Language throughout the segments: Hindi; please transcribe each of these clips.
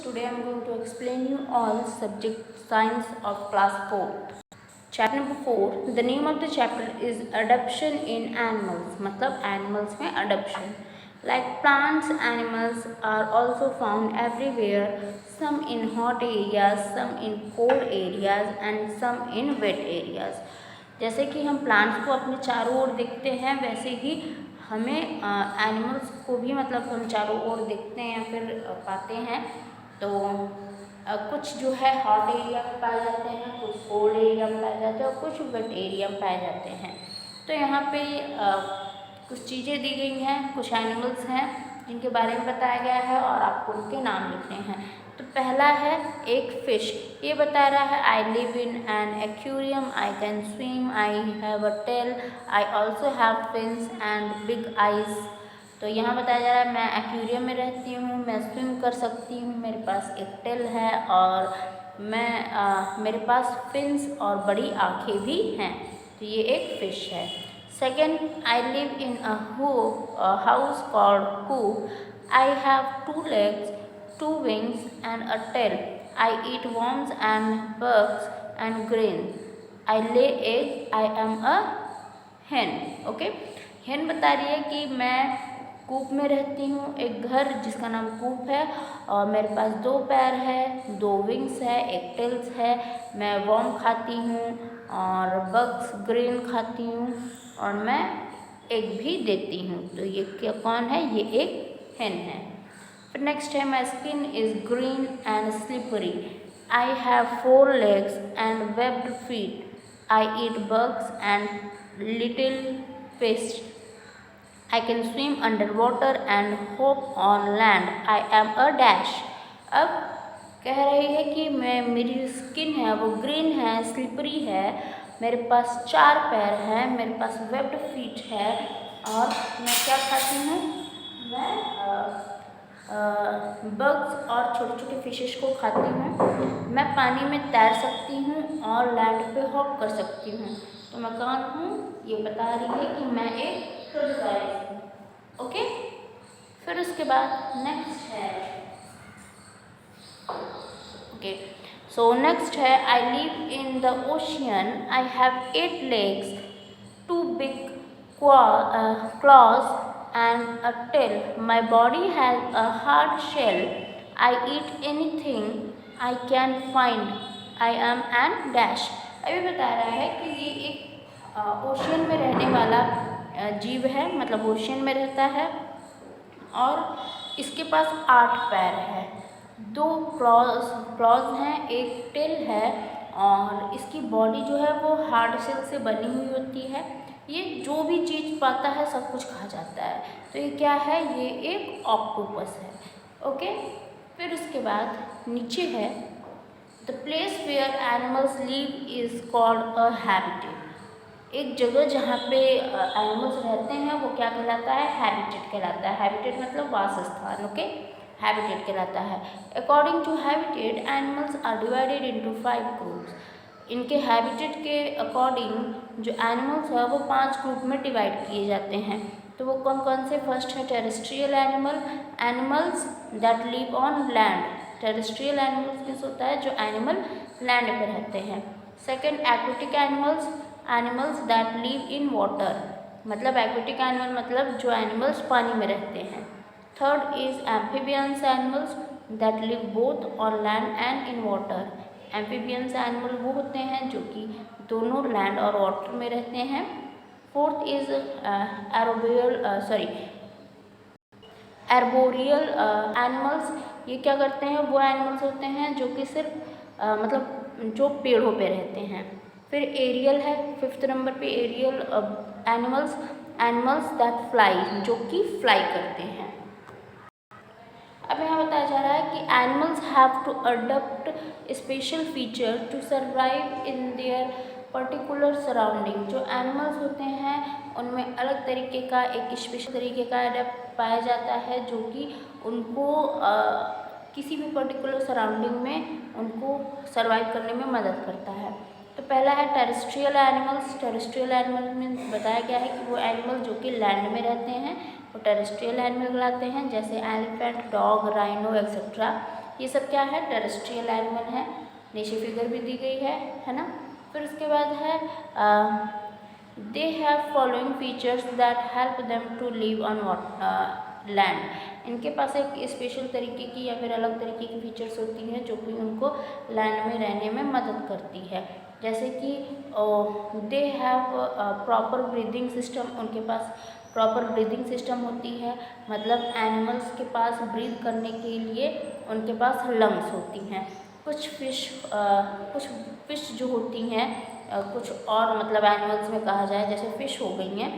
today I am going to explain you all subject science of class 4. Chapter number 4. The name of the chapter is adaptation in animals. मतलब animals में adaptation. Like plants, animals are also found everywhere. Some in hot areas, some in cold areas, and some in wet areas. जैसे कि हम प्लांट्स को अपने चारों ओर देखते हैं, वैसे ही हमें एनिमल्स को भी मतलब हम चारों ओर देखते हैं या फिर पाते हैं। तो कुछ जो है हॉट एरिया में पाए जाते हैं, कुछ कोल्ड एरिया में पाए जाते हैं और कुछ वेट एरिया में पाए जाते हैं। तो यहाँ पे कुछ चीज़ें दी गई हैं, कुछ एनिमल्स हैं जिनके बारे में बताया गया है और आपको उनके नाम लिखने हैं। तो पहला है एक फिश। ये बता रहा है I live in an aquarium, I can swim, I have a tail, I also have fins and big eyes. तो यहाँ बताया जा रहा है मैं एक्वेरियम में रहती हूँ, मैं स्विम कर सकती हूँ, मेरे पास एक टेल है और मेरे पास फिन्स और बड़ी आँखें भी हैं। तो ये एक फिश है। Second, I live in a house called coop, I have 2 legs, 2 wings and a tail. I eat worms and bugs and grains. I lay egg. I am a hen. Okay? hen बता रही है कि मैं कूप में रहती हूँ, एक घर जिसका नाम कूप है और मेरे पास 2 पैर है, 2 विंग्स है, एक टेल्स है, मैं वर्म खाती हूँ और बग्स ग्रेन खाती हूँ और मैं एग भी देती हूँ। तो ये क्या कौन है? ये एक hen है। फिर नेक्स्ट है my skin is green and slippery, I have 4 legs and webbed feet, I eat bugs and little fish, I can swim underwater and hop on land. I am a dash. अब कह रही है कि मेरी स्किन है वो ग्रीन है, स्लिपरी है, मेरे पास 4 पैर हैं, मेरे पास वेब्ड फीट है और मैं क्या खाती हूँ? मैं बग्स और छोटे छोटे फिशेस को खाती हूँ। मैं पानी में तैर सकती हूँ और लैंड पे हॉप कर सकती हूँ। तो मैं कौन हूँ? ये बता रही है कि मैं एक क्रोकोडाइल हूँ। ओके, फिर उसके बाद नेक्स्ट है सो नेक्स्ट है I live in the ocean, I have 8 legs, 2 big claws and a tail. My body has a hard shell. I eat anything I can find. I am an dash. अभी बता रहा है कि ये एक ओशियन में रहने वाला जीव है, मतलब ओशियन में रहता है और इसके पास 8 पैर है, 2 क्लॉज हैं, एक टेल है और इसकी बॉडी जो है वो हार्ड शेल से बनी हुई होती है। ये जो भी चीज़ पाता है सब कुछ खा जाता है। तो ये क्या है? ये एक ऑक्टोपस है। ओके, फिर उसके बाद नीचे है the place where animals live is called a habitat. एक जगह जहाँ पे एनिमल्स रहते हैं वो क्या कहलाता है? हैबिटेट कहलाता है। हैबिटेट मतलब वासस्थान। ओके, हैबिटेट कहलाता है। According to habitat animals are divided into 5 groups. इनके हैबिटेट के अकॉर्डिंग जो एनिमल्स है वो 5 ग्रुप में डिवाइड किए जाते हैं। तो वो कौन कौन से? फर्स्ट है terrestrial animal, animals that live on land. Terrestrial animals किस होता है? जो एनिमल लैंड पर रहते हैं। Second, aquatic animals, animals that live in water. मतलब एक्वेटिक एनिमल मतलब जो एनिमल्स पानी में रहते हैं। Third is amphibians animals that live both on land and in water. Amphibians animal वो होते हैं जो कि दोनों लैंड और वाटर में रहते हैं। Fourth is arboreal animals. ये क्या करते हैं? वो एनिमल्स होते हैं जो कि सिर्फ मतलब जो पेड़ों पे रहते हैं। फिर एरियल है 5th नंबर पे, एरियल एनिमल्स दैट फ्लाई, जो कि फ्लाई करते हैं। अब यहाँ बताया जा रहा है कि animals have to adopt special feature to survive in their particular surrounding. जो एनिमल्स होते हैं उनमें अलग तरीके का एक स्पेशल तरीके का अडेप्ट पाया जाता है जो कि उनको किसी भी पर्टिकुलर सराउंडिंग में उनको सर्वाइव करने में मदद करता है। तो पहला है टेरेस्ट्रियल एनिमल्स। टेरेस्ट्रियल एनिमल में बताया गया है कि वो एनिमल जो कि लैंड में रहते हैं वो टेरेस्ट्रियल एनिमल कहलाते हैं, जैसे एलिफेंट, डॉग, राइनो एक्सेट्रा। ये सब क्या है, टेरेस्ट्रियल एनिमल है। नीचे फिगर भी दी गई है ना। फिर उसके बाद है they have following features that help them to live on land. इनके पास एक स्पेशल तरीके की या फिर अलग तरीके की फीचर्स होती हैं जो कि उनको लैंड में रहने में मदद करती है। जैसे कि they have proper breathing system, उनके पास प्रॉपर ब्रीदिंग सिस्टम होती है। मतलब एनिमल्स के पास ब्रीथ करने के लिए उनके पास लंग्स होती हैं। कुछ फिश जो होती हैं कुछ और मतलब एनिमल्स में कहा जाए जैसे फ़िश हो गई हैं,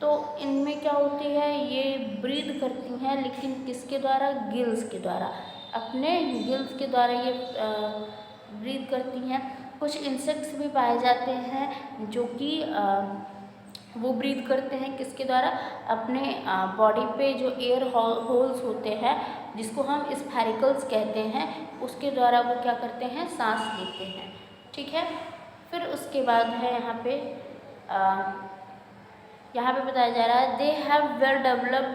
तो इनमें क्या होती है, ये ब्रीद करती हैं लेकिन किसके द्वारा, गिल्स के द्वारा, अपने गिल्स के द्वारा ये ब्रीद करती हैं। कुछ इंसेक्ट्स भी पाए जाते हैं जो कि वो ब्रीद करते हैं किसके द्वारा, अपने बॉडी पे जो एयर होल्स होते हैं जिसको हम स्फेरिकल्स कहते हैं, उसके द्वारा वो क्या करते हैं, सांस लेते हैं। ठीक है। फिर उसके बाद है यहाँ पे बताया जा रहा है they have well developed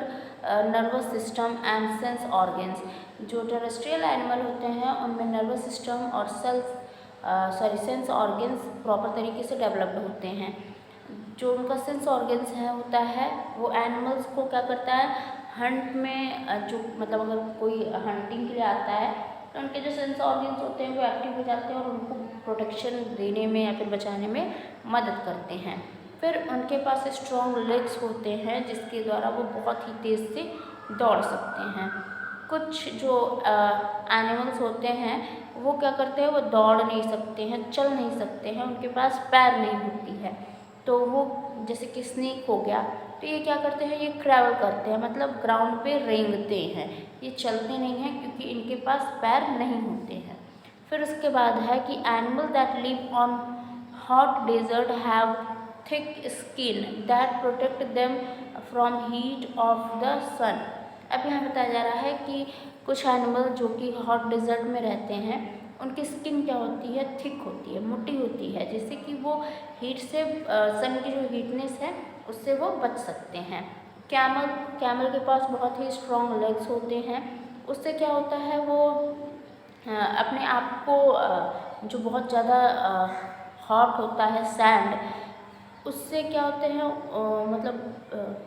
nervous system and sense organs. जो टेरेस्ट्रियल एनिमल होते हैं उनमें नर्वस सिस्टम और सेंस ऑर्गन्स प्रॉपर तरीके से डेवलप्ड होते हैं। जो उनका सेंस ऑर्गन्स होता है वो एनिमल्स को क्या करता है, हंट में जो मतलब अगर कोई हंटिंग के लिए आता है तो उनके जो सेंस ऑर्गन्स होते हैं वो एक्टिव हो जाते हैं और उनको प्रोटेक्शन देने में या फिर बचाने में मदद करते हैं। फिर उनके पास स्ट्रॉन्ग लेग्स होते हैं जिसके द्वारा वो बहुत ही तेज़ से दौड़ सकते हैं। कुछ जो एनिमल्स होते हैं वो क्या करते हैं, वो दौड़ नहीं सकते हैं, चल नहीं सकते हैं, उनके पास पैर नहीं होती है, तो वो जैसे कि स्नेक हो गया, तो ये क्या करते हैं, ये ट्रैवल करते हैं, मतलब ग्राउंड पे रेंगते हैं, ये चलते नहीं हैं क्योंकि इनके पास पैर नहीं होते हैं। फिर उसके बाद है कि animal that live on hot desert have thick skin that protect them from heat of the sun. अब यहाँ बताया जा रहा है कि कुछ एनिमल जो कि हॉट डेजर्ट में रहते हैं उनकी स्किन क्या होती है, थिक होती है, मोटी होती है, जिससे कि वो हीट से सन की जो हीटनेस है उससे वो बच सकते हैं। कैमल के पास बहुत ही स्ट्रॉन्ग लेग्स होते हैं, उससे क्या होता है वो अपने आप को जो बहुत ज़्यादा हॉट होता है सैंड, उससे क्या होते हैं मतलब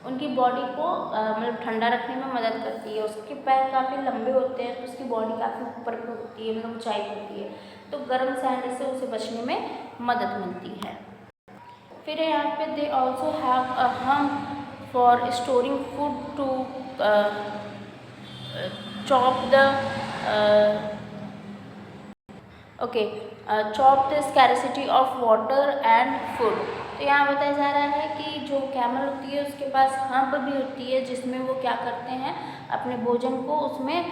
उनकी बॉडी को मतलब ठंडा रखने में मदद करती है। उसके पैर काफ़ी लंबे होते हैं तो उसकी बॉडी काफ़ी ऊपर पे होती है, मतलब ऊंचाई होती है, तो गर्म सैंड से उसे बचने में मदद मिलती है। फिर यहाँ पे they also have a hump for storing food to chop the chop the scarcity of water and food. तो यहाँ बताया जा रहा है कि जो कैमल होती है उसके पास हम्प भी होती है जिसमें वो क्या करते हैं, अपने भोजन को उसमें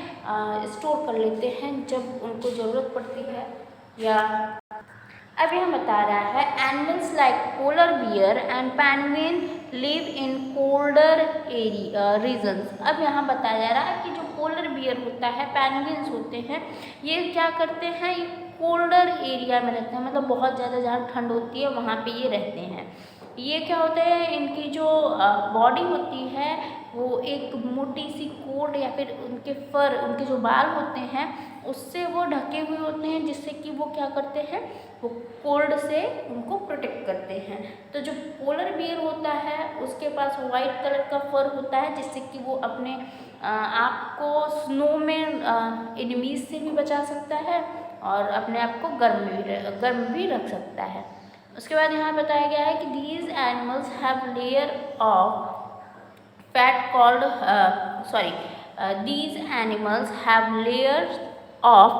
स्टोर कर लेते हैं जब उनको ज़रूरत पड़ती है। या अब यहाँ बता रहा है animals like polar bear and penguin live in colder regions. अब यहाँ बताया जा रहा है कि जो पोलर बियर होता है, पेंगुइन्स होते हैं, ये क्या करते हैं, ये कोल्डर एरिया में रहते हैं, मतलब बहुत ज़्यादा जहाँ ठंड होती है वहाँ पे ये रहते हैं। ये क्या होता है, इनकी जो बॉडी होती है वो एक मोटी सी कोट या फिर उनके फर, उनके जो बाल होते हैं उससे वो ढके हुए होते हैं, जिससे कि वो क्या करते हैं, वो कोल्ड से उनको प्रोटेक्ट करते हैं। तो जो पोलर बियर होता है उसके पास वाइट कलर का फर होता है जिससे कि वो अपने आप को स्नो में एनिमीज से भी बचा सकता है और अपने आप को गर्म भी रख सकता है। उसके बाद यहाँ बताया गया है कि these animals have layer of fat called these animals have layers of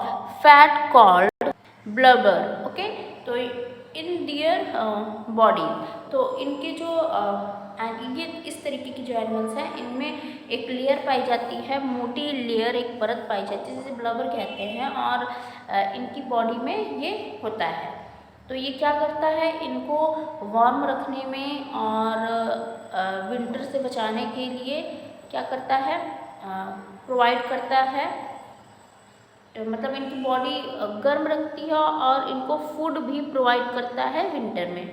fat called blubber. Okay, तो इन देयर बॉडी, तो इनके जो ये इस तरीके की जो एनिमल्स हैं इनमें एक लेयर पाई जाती है, मोटी लेयर, एक परत पाई जाती है जिसे ब्लबर कहते हैं, और इनकी बॉडी में ये होता है। तो ये क्या करता है, इनको वार्म रखने में और विंटर से बचाने के लिए क्या करता है, प्रोवाइड करता है, मतलब इनकी बॉडी गर्म रखती है और इनको फूड भी प्रोवाइड करता है विंटर में।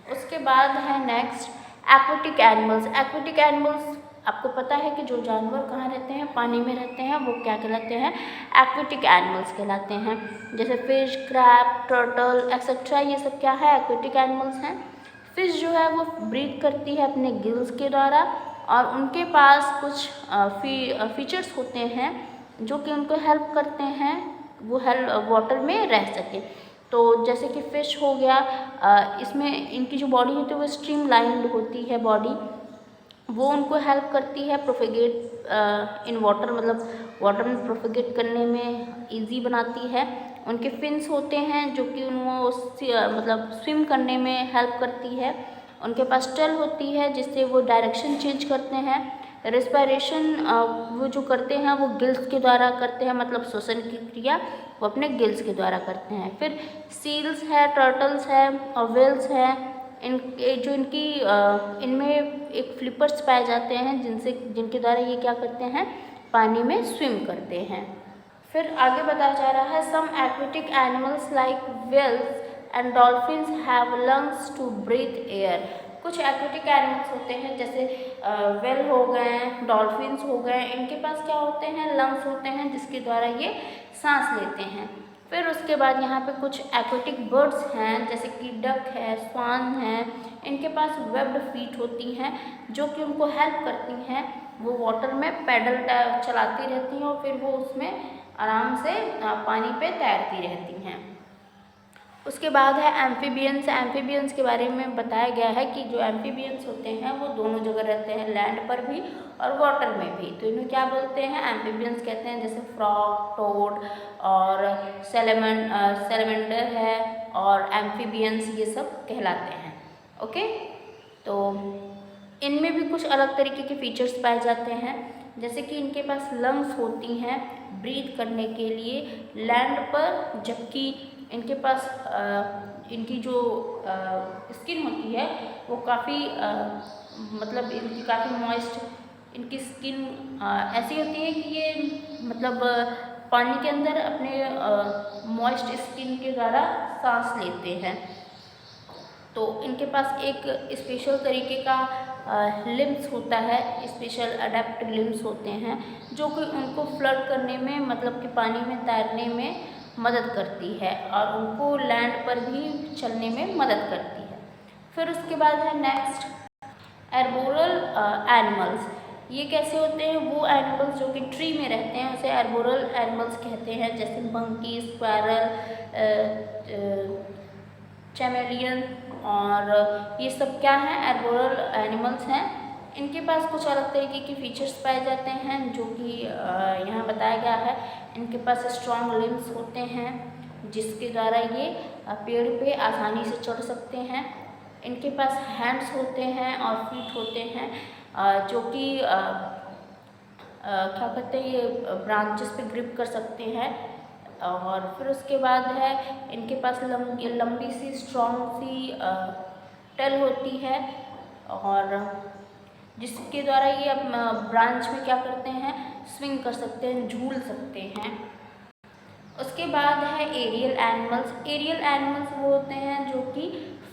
उसके बाद है next aquatic animals. Aquatic animals आपको पता है कि जो जानवर कहाँ रहते हैं, पानी में रहते हैं, वो क्या कहलाते हैं, एक्वेटिक एनिमल्स कहलाते हैं। जैसे फिश, क्रैब, टर्टल एक्सेट्रा, ये सब क्या है, एक्वेटिक एनिमल्स हैं। फिश जो है वो ब्रीथ करती है अपने गिल्स के द्वारा, और उनके पास कुछ फीचर्स होते हैं जो कि उनको हेल्प करते हैं वो वाटर में रह सके। तो जैसे कि फ़िश हो गया, इसमें इनकी जो बॉडी होती है वो स्ट्रीमलाइन्ड होती है बॉडी, वो उनको हेल्प करती है प्रोफेगेट इन वाटर, मतलब वाटर में प्रोफेगेट करने में इजी बनाती है। उनके फिन्स होते हैं जो कि उनको मतलब स्विम करने में हेल्प करती है। उनके पास टेल होती है जिससे वो डायरेक्शन चेंज करते हैं। रेस्पिरेशन वो जो करते हैं वो गिल्स के द्वारा करते हैं, मतलब श्वसन की क्रिया वो अपने गिल्स के द्वारा करते हैं। फिर सील्स है, टर्टल्स है और वेल्स है, इनमें एक फ्लिपर्स पाए जाते हैं जिनके द्वारा ये क्या करते हैं, पानी में स्विम करते हैं। फिर आगे बताया जा रहा है some aquatic animals like whales and dolphins have lungs to breathe air. कुछ एक्वेटिक एनिमल्स होते हैं जैसे व्हेल हो गए, डॉल्फिन्स हो गए, इनके पास क्या होते हैं, लंग्स होते हैं जिसके द्वारा ये सांस लेते हैं। फिर उसके बाद यहाँ पे कुछ एक्वेटिक बर्ड्स हैं जैसे कि डक है, स्वान है, इनके पास वेब्ड फीट होती हैं जो कि उनको हेल्प करती हैं, वो वाटर में पैडल चलाती रहती हैं और फिर वो उसमें आराम से पानी पे तैरती रहती हैं। उसके बाद है एम्फीबियंस। एम्फीबियंस के बारे में बताया गया है कि जो एम्फीबियंस होते हैं वो दोनों जगह रहते हैं, लैंड पर भी और वाटर में भी। तो इन्हें क्या बोलते हैं, एम्फीबियंस कहते हैं। जैसे फ्रॉग, टोड और सेलेमेंडर है और एम्फीबियंस, ये सब कहलाते हैं। ओके, तो इनमें भी कुछ अलग तरीके के फीचर्स पाए जाते हैं, जैसे कि इनके पास लंग्स होती हैं ब्रीथ करने के लिए लैंड पर, जबकि इनके पास इनकी जो स्किन होती है वो काफ़ी मतलब इनकी काफ़ी मॉइस्ट, इनकी स्किन ऐसी होती है कि ये मतलब पानी के अंदर अपने मॉइस्ट स्किन के द्वारा सांस लेते हैं। तो इनके पास एक स्पेशल तरीके का लिम्स होता है, स्पेशल अडेप्ट लिम्स होते हैं जो कि उनको फ्लड करने में, मतलब कि पानी में तैरने में मदद करती है और उनको लैंड पर भी चलने में मदद करती है। फिर उसके बाद है नेक्स्ट एर्बोरल एनिमल्स। ये कैसे होते हैं, वो एनिमल्स जो कि ट्री में रहते हैं उसे एर्बोरल एनिमल्स कहते हैं, जैसे मंकी, स्क्वायरल, चैमेलियन, और ये सब क्या हैं, एर्बोरल एनिमल्स हैं। इनके पास कुछ अलग तरीके के फीचर्स पाए जाते हैं जो कि यहाँ बताया गया है। इनके पास स्ट्रॉन्ग लिम्स होते हैं जिसके द्वारा ये पेड़ पे आसानी से चढ़ सकते हैं। इनके पास हैंड्स होते हैं और फीट होते हैं जो कि क्या कहते हैं, ये ब्रांचेस पे ग्रिप कर सकते हैं। और फिर उसके बाद है इनके पास लंबी सी स्ट्रॉन्ग सी टेल होती है और जिसके द्वारा ये ब्रांच में क्या करते हैं, स्विंग कर सकते हैं, झूल सकते हैं। उसके बाद है एरियल एनिमल्स। एरियल एनिमल्स वो होते हैं जो कि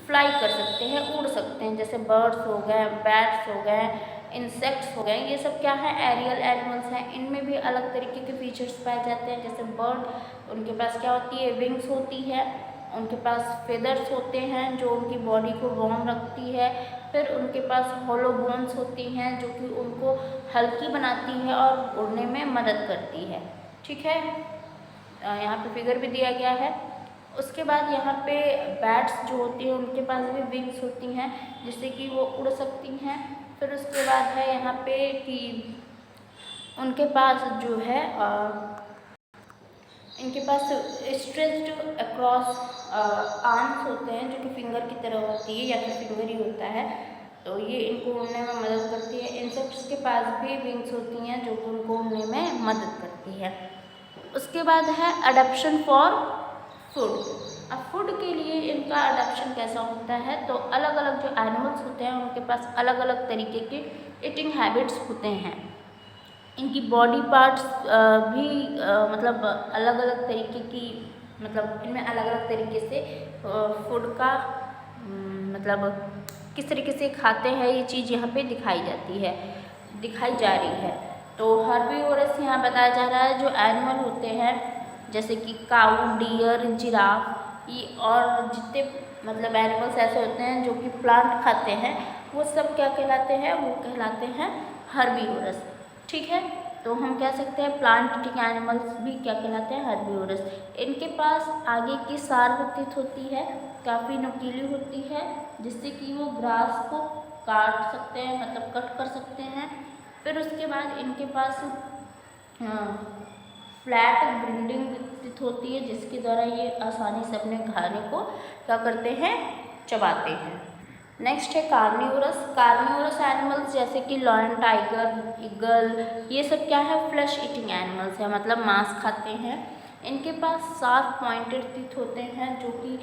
फ्लाई कर सकते हैं, उड़ सकते हैं, जैसे बर्ड्स हो गए, बैट्स हो गए, इंसेक्ट्स हो गए, ये सब क्या है, एरियल एनिमल्स हैं। इनमें भी अलग तरीके के फीचर्स पाए जाते हैं। जैसे बर्ड, उनके पास क्या होती है, विंग्स होती है, उनके पास फेदर्स होते हैं जो उनकी बॉडी को वार्म रखती है। फिर उनके पास हॉलो बोन्स होती हैं जो कि उनको हल्की बनाती है और उड़ने में मदद करती है। ठीक है, यहाँ पे फिगर भी दिया गया है। उसके बाद यहाँ पे बैट्स जो होती हैं उनके पास भी विंग्स होती हैं जिससे कि वो उड़ सकती हैं। फिर उसके बाद है यहाँ पे कि उनके पास जो है इनके पास स्ट्रेच्ड अक्रॉस आर्म्स होते हैं जो कि फिंगर की तरह होती है या फिर फिंगर ही होता है, तो ये इनको उड़ने में मदद करती है। इंसेक्ट्स के पास भी विंग्स होती हैं जो कि उनको उड़ने में मदद करती है। उसके बाद है अडैप्शन फॉर फूड। अब फूड के लिए इनका अडैप्शन कैसा होता है, तो अलग अलग जो एनिमल्स होते हैं उनके पास अलग अलग तरीके के ईटिंग हैबिट्स होते हैं। इनकी बॉडी पार्ट्स भी मतलब अलग अलग तरीके की, मतलब इनमें अलग अलग तरीके से फूड का मतलब किस तरीके से खाते हैं ये चीज़ यहाँ पे दिखाई जाती है। दिखाई जा रही है। तो हर्बीवोरस यहाँ बताया जा रहा है जो एनिमल होते हैं जैसे कि काऊ, डियर, जिराफ, ये और जितने मतलब एनिमल्स ऐसे होते हैं जो कि प्लांट खाते हैं वो सब क्या कहलाते हैं, वो कहलाते हैं हर्बीवोरस। ठीक है, तो हम कह सकते हैं प्लांट ईटिंग एनिमल्स भी क्या कहलाते हैं, हर्बीवोरस। इनके पास आगे की शार्प टीथ होती है, काफ़ी नुकीली होती है, जिससे कि वो ग्रास को काट सकते हैं, मतलब कट कर सकते हैं। फिर उसके बाद इनके पास फ्लैट ग्रिंडिंग टीथ होती है, जिसके द्वारा ये आसानी से अपने खाने को क्या करते हैं, चबाते हैं। नेक्स्ट है कार्निवोरस। कार्निवोरस एनिमल्स जैसे कि लॉयन, टाइगर, ईगल, ये सब क्या है, फ्लैश ईटिंग एनिमल्स है, मतलब मांस खाते हैं। इनके पास शार्प पॉइंटेड टीथ होते हैं जो कि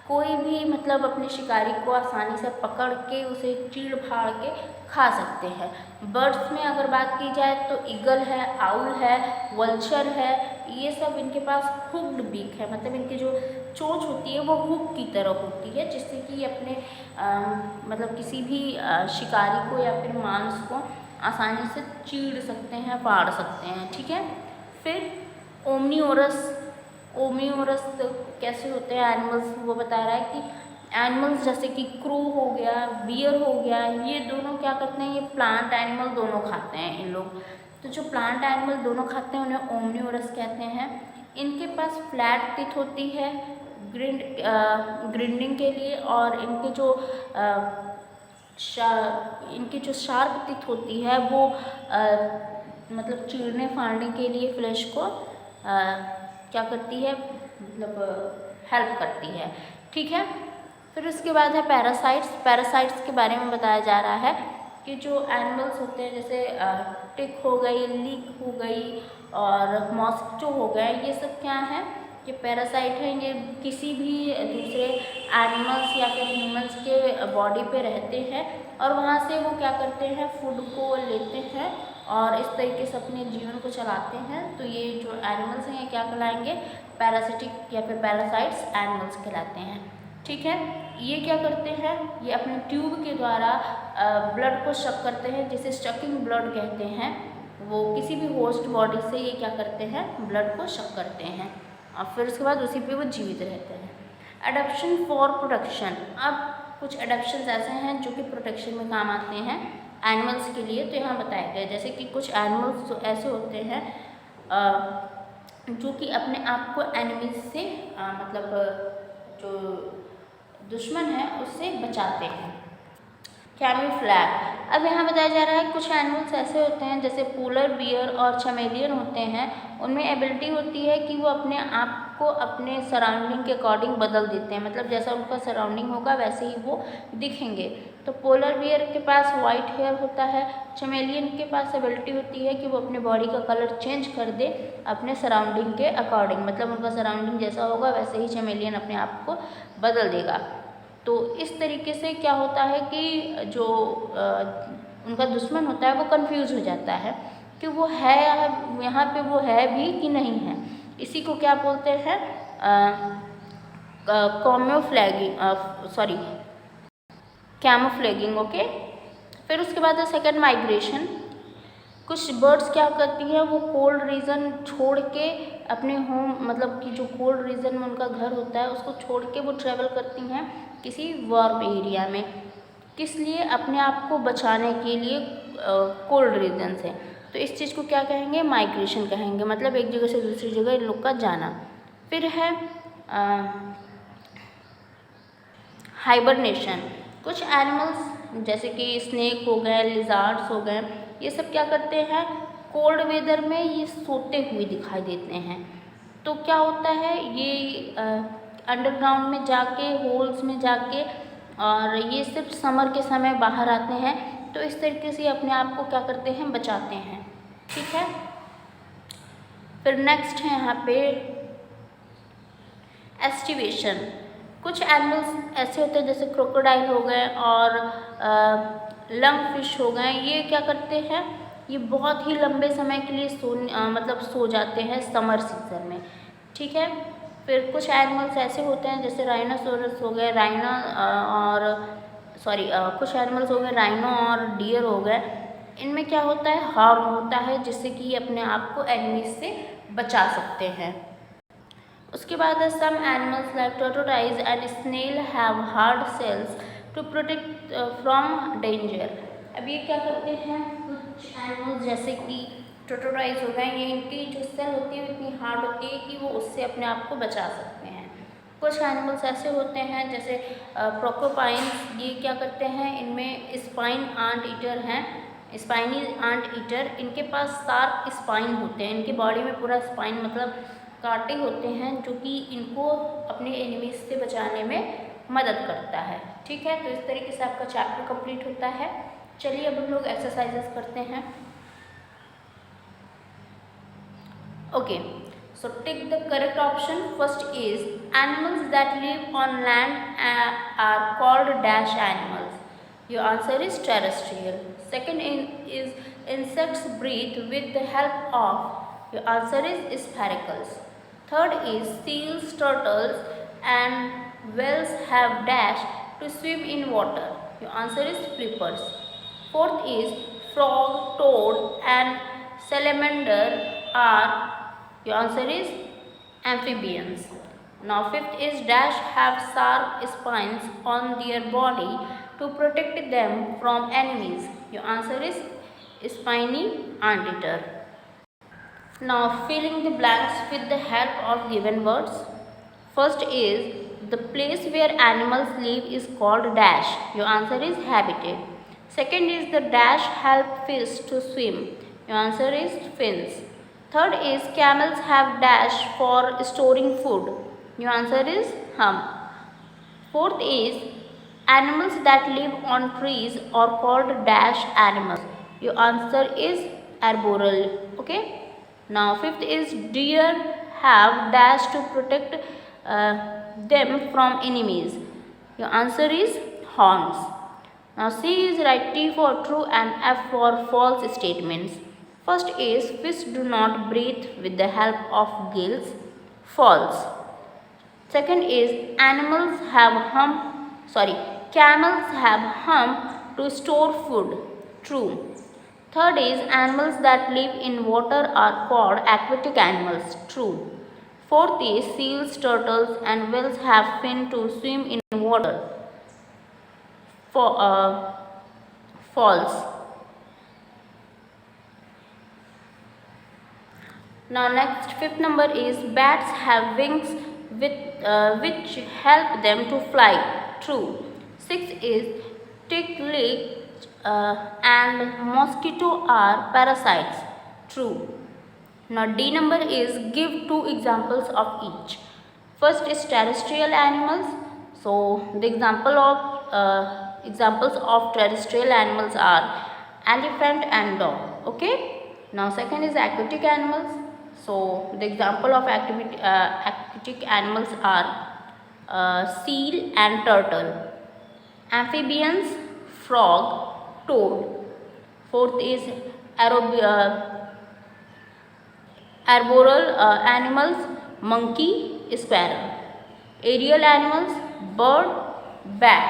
कोई भी मतलब अपने शिकारी को आसानी से पकड़ के उसे चीड़ फाड़ के खा सकते हैं। बर्ड्स में अगर बात की जाए तो ईगल है, आउल है, वल्चर है, ये सब इनके पास हुक्ड बीक है, मतलब इनकी जो चोंच होती है वो हुक की तरह होती है, जिससे कि अपने मतलब किसी भी शिकारी को या फिर मांस को आसानी से चीड़ सकते हैं, फाड़ सकते हैं। ठीक है, फिर ओमनीवोरस। ओमनीवोरस तो कैसे होते हैं एनिमल्स, वो बता रहा है कि एनिमल्स जैसे कि क्रू हो गया, बियर हो गया, ये दोनों क्या करते हैं, ये प्लांट एनिमल दोनों खाते हैं इन लोग। तो जो प्लांट एनिमल दोनों खाते हैं उन्हें ओमनीवोरस कहते हैं। इनके पास फ्लैट टीथ होती है ग्रिंडिंग के लिए, और इनकी जो शार्प टीथ होती है वो मतलब चीरने फाड़ने के लिए फ्लैश को क्या करती है, मतलब हेल्प करती है। ठीक है, फिर उसके बाद है पैरासाइट्स। पैरासाइट्स के बारे में बताया जा रहा है कि जो एनिमल्स होते हैं जैसे टिक हो गई, लीक हो गई और मॉस्किटो हो गए, ये सब क्या है, ये पैरासाइट हैं। ये किसी भी दूसरे एनिमल्स या फिर ह्यूमंस के बॉडी पे रहते हैं और वहाँ से वो क्या करते हैं, फूड को लेते हैं और इस तरीके से अपने जीवन को चलाते हैं। तो ये जो एनिमल्स हैं ये क्या कहलाएंगे, पैरासिटिक या फिर पैरासाइट्स एनिमल्स कहलाते हैं। ठीक है, ये क्या करते हैं, ये अपने ट्यूब के द्वारा ब्लड को शक करते हैं, जिसे शकिंग ब्लड कहते हैं। वो किसी भी होस्ट बॉडी से ये क्या करते हैं, ब्लड को शक करते हैं और फिर उसके बाद उसी पे वो जीवित रहते हैं। Adaption for protection. अब कुछ एडप्शन ऐसे हैं जो कि प्रोटेक्शन में काम आते हैं एनिमल्स के लिए। तो यहाँ बताया गया जैसे कि कुछ एनिमल्स तो ऐसे होते हैं जो कि अपने आप को एनिमीज से मतलब जो दुश्मन है उससे बचाते हैं। कैमोफ्लैग। अब यहाँ बताया जा रहा है कुछ एनिमल्स ऐसे होते हैं जैसे पोलर बियर और चमेलियन होते हैं, उनमें एबिलिटी होती है कि वो अपने आप को अपने सराउंडिंग के अकॉर्डिंग बदल देते हैं, मतलब जैसा उनका सराउंडिंग होगा वैसे ही वो दिखेंगे। तो पोलर बियर के पास वाइट हेयर होता है, चमेलियन के पास एबिलिटी होती है कि वो अपने बॉडी का कलर चेंज कर दे अपने सराउंडिंग के अकॉर्डिंग, मतलब उनका सराउंडिंग जैसा होगा वैसे ही चमेलियन अपने आप को बदल देगा। तो इस तरीके से क्या होता है कि जो उनका दुश्मन होता है वो कंफ्यूज हो जाता है कि वो है यहाँ पे, वो है भी कि नहीं है। इसी को क्या बोलते हैं, कैमोफ्लैगिंग। ओके, फिर उसके बाद है सेकंड माइग्रेशन। कुछ बर्ड्स क्या करती हैं, वो कोल्ड रीजन छोड़ के अपने होम, मतलब कि जो कोल्ड रीजन में उनका घर होता है उसको छोड़ के वो ट्रेवल करती हैं किसी वार्म एरिया में, किस लिए, अपने आप को बचाने के लिए कोल्ड रीजन से। तो इस चीज़ को क्या कहेंगे, माइग्रेशन कहेंगे, मतलब एक जगह से दूसरी जगह इन लोग का जाना। फिर है हाइबरनेशन। कुछ एनिमल्स जैसे कि स्नेक हो गए, लिजार्ड्स हो गए, ये सब क्या करते हैं, कोल्ड वेदर में ये सोते हुए दिखाई देते हैं। तो क्या होता है, ये अंडरग्राउंड में जाके, होल्स में जाके, और ये सिर्फ समर के समय बाहर आते हैं। तो इस तरीके से अपने आप को क्या करते हैं, बचाते हैं। ठीक है, फिर नेक्स्ट है यहाँ पे एस्टिवेशन। कुछ एनिमल्स ऐसे होते हैं जैसे क्रोकोडाइल हो गए और लंग फिश हो गए, ये क्या करते हैं, ये बहुत ही लंबे समय के लिए मतलब सो जाते हैं समर सीजन में। ठीक है, फिर कुछ एनिमल्स ऐसे होते हैं जैसे राइनोसोरस हो गए, कुछ एनिमल्स हो गए राइनो और डियर हो गए, इनमें क्या होता है, हार्म होता है, जिससे कि ये अपने आप को एनिमीज से बचा सकते हैं। उसके बाद some animals like tortoise and snail have hard shells to protect from danger. अब ये क्या करते हैं, कुछ एनिमल्स जैसे कि टोटोटाइज हो गए, ये इनकी जो सेल होती है इतनी हार्ड होती है कि वो उससे अपने आप को बचा सकते हैं। कुछ एनिमल्स ऐसे होते हैं जैसे प्रोकोपाइन्स, ये क्या करते हैं, इनमें स्पाइन आंट ईटर हैं, स्पाइनी आंट ईटर, इनके पास शार्प स्पाइन होते हैं, इनकी बॉडी में पूरा स्पाइन मतलब कांटे होते हैं जो कि इनको अपने एनिमीज से बचाने में मदद करता है। ठीक है, तो इस तरीके से आपका चैप्टर कंप्लीट होता है। चलिए अब हम लोग एक्सरसाइजेस करते हैं। Okay, so take the correct option. First is animals that live on land are called dash animals. Your answer is terrestrial. Second is insects breathe with the help of. Your answer is sphericals. Third is seals, turtles and whales have dash to swim in water. Your answer is flippers. Fourth is frog, toad and salamander are. Your answer is amphibians. Now fifth is dash have sharp spines on their body to protect them from enemies. Your answer is spiny anteater. Now filling the blanks with the help of given words. First is the place where animals live is called dash. Your answer is habitat. Second is the dash help fish to swim. Your answer is fins. Third is camels have dash for storing food. Your answer is hump. Fourth is animals that live on trees are called dash animals. Your answer is arboreal. Okay. Now fifth is deer have dash to protect them from enemies. Your answer is horns. Now C is right, T for true and F for false statements. First is fish do not breathe with the help of gills. False. Second is camels have hump to store food. True. Third is animals that live in water are called aquatic animals. True. Fourth is seals, turtles and whales have fin to swim in water. False. Now next fifth number is bats have wings which help them to fly. True. Sixth is tick, lick and mosquito are parasites. True. Now D number is give two examples of each. First is terrestrial animals. So the examples of terrestrial animals are elephant and dog. Okay. Now second is aquatic animals. So the example of aquatic animals are seal and turtle. Amphibians, frog, toad. Fourth is arboreal animals, monkey, sparrow. Aerial animals, bird, bat.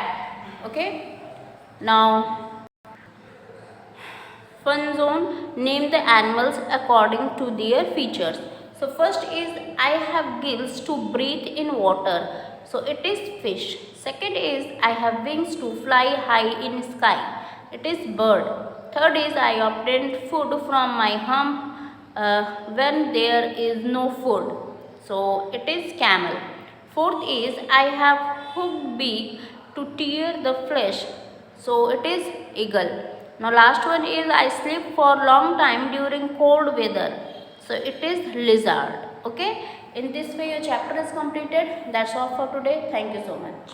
Okay. Now fun zone, name the animals according to their features. So first is I have gills to breathe in water. So it is fish. Second is I have wings to fly high in sky. It is bird. Third is I obtained food from my hump when there is no food. So it is camel. Fourth is I have hooked beak to tear the flesh. So it is eagle. Now last one is I sleep for long time during cold weather. So it is lizard. Okay. In this way your chapter is completed. That's all for today. Thank you so much.